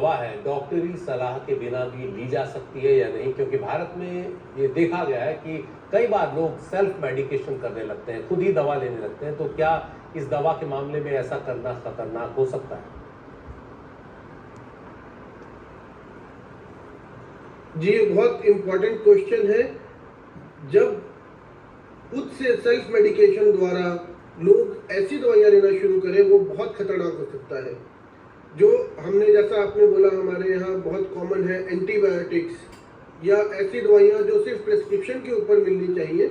दवा है डॉक्टरी सलाह के बिना भी ली जा सकती है या नहीं, क्योंकि भारत में ये देखा गया है कि कई बार लोग सेल्फ मेडिकेशन करने लगते हैं, खुद ही दवा लेने लगते हैं। तो क्या इस दवा के मामले में ऐसा करना खतरनाक हो सकता है? जी, बहुत इम्पोर्टेंट क्वेश्चन है। जब खुद से सेल्फ मेडिकेशन द्वारा लोग ऐसी दवाइयाँ लेना शुरू करें, वो बहुत खतरनाक हो सकता है। जो हमने, जैसा आपने बोला, हमारे यहाँ बहुत कॉमन है एंटीबायोटिक्स या ऐसी दवाइयाँ जो सिर्फ प्रिस्क्रिप्शन के ऊपर मिलनी चाहिए,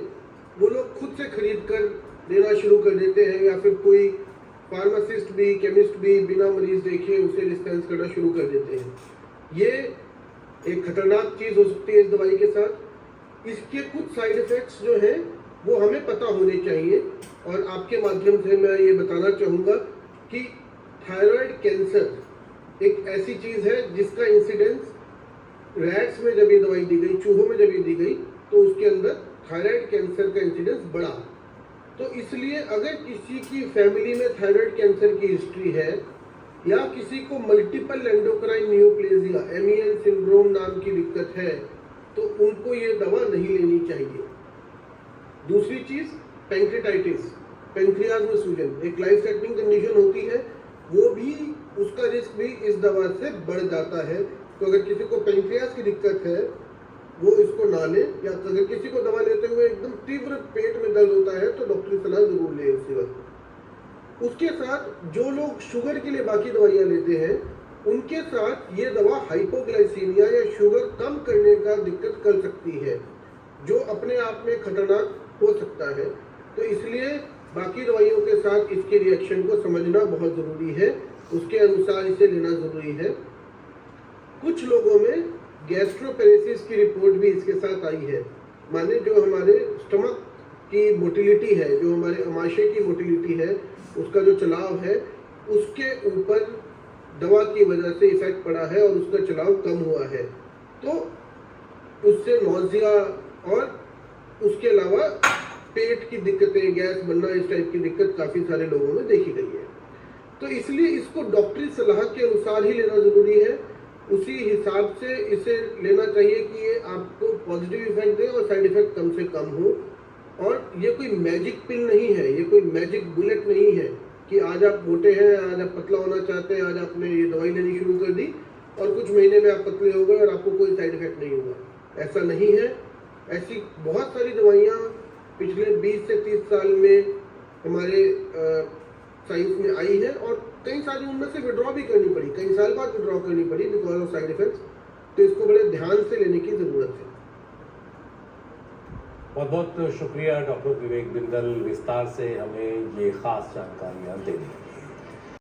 वो लोग खुद से खरीद कर लेना शुरू कर देते हैं, या फिर कोई फार्मासिस्ट भी, केमिस्ट भी बिना मरीज देखे उसे डिस्पेंस करना शुरू कर देते हैं। ये एक खतरनाक चीज़ हो सकती है इस दवाई के साथ। इसके कुछ साइड इफ़ेक्ट्स जो हैं वो हमें पता होने चाहिए, और आपके माध्यम से मैं ये बताना चाहूँगा कि थायराइड कैंसर एक ऐसी चीज़ है जिसका इंसिडेंस रैट्स में जब ये दवाई दी गई, चूहों में जब ये दी गई, तो उसके अंदर थायराइड कैंसर का इंसिडेंस बढ़ा। तो इसलिए अगर किसी की फैमिली में थायराइड कैंसर की हिस्ट्री है, या किसी को multiple endocrine neoplasia MEN syndrome नाम की दिक्कत है, तो उनको ये दवा नहीं लेनी चाहिए। दूसरी चीज़, पैंक्रेटाइटिस, पैंक्रियाज में सूजन एक लाइफ थ्रेटनिंग कंडीशन होती है, वो भी, उसका रिस्क भी इस दवा से बढ़ जाता है। तो अगर किसी को पैंक्रियाज की दिक्कत है वो इसको ना ले, या अगर किसी को दवा लेते हुए एकदम तीव्र पेट में दर्द होता है तो डॉक्टरी सलाह जरूर ले उसी वक्त। उसके साथ जो लोग शुगर के लिए बाकी दवाइयाँ लेते हैं, उनके साथ ये दवा हाइपोग्लाइसीमिया या शुगर कम करने का दिक्कत कर सकती है, जो अपने आप में खतरनाक हो सकता है। तो इसलिए बाकी दवाइयों के साथ इसके रिएक्शन को समझना बहुत ज़रूरी है, उसके अनुसार इसे लेना ज़रूरी है। कुछ लोगों में गैस्ट्रोपेरेसिस की रिपोर्ट भी इसके साथ आई है, माने जो हमारे स्टमक की मोटिलिटी है, जो हमारे अमाशय की मोटिलिटी है, उसका जो चलाव है, उसके ऊपर दवा की वजह से इफेक्ट पड़ा है और उसका चलाव कम हुआ है। तो उससे नोजिया और उसके अलावा पेट की दिक्कतें, गैस बनना, इस टाइप की दिक्कत काफ़ी सारे लोगों में देखी गई है। तो इसलिए इसको डॉक्टरी सलाह के अनुसार ही लेना ज़रूरी है। उसी हिसाब से इसे लेना चाहिए कि ये आपको पॉजिटिव इफेक्ट दे और साइड इफेक्ट कम से कम हो। और ये कोई मैजिक पिल नहीं है, ये कोई मैजिक बुलेट नहीं है कि आज आप मोटे हैं, आज आप पतला होना चाहते हैं, आज आपने ये दवाई लेनी शुरू कर दी और कुछ महीने में आप पतले हो गए और आपको कोई साइड इफेक्ट नहीं हुआ। ऐसा नहीं है। ऐसी बहुत सारी दवाइयाँ पिछले 20 से 30 साल में हमारे साइंस में आई है, और कई सारी उनमें से विड्रॉ भी करनी पड़ी, कई साल बाद विड्रॉ करनी पड़ी बिकॉज ऑफ साइड इफेक्ट्स। तो इसको बड़े ध्यान से लेने की ज़रूरत है। बहुत बहुत शुक्रिया डॉक्टर विवेक बिंदल, विस्तार से हमें ये खास जानकारियाँ देने।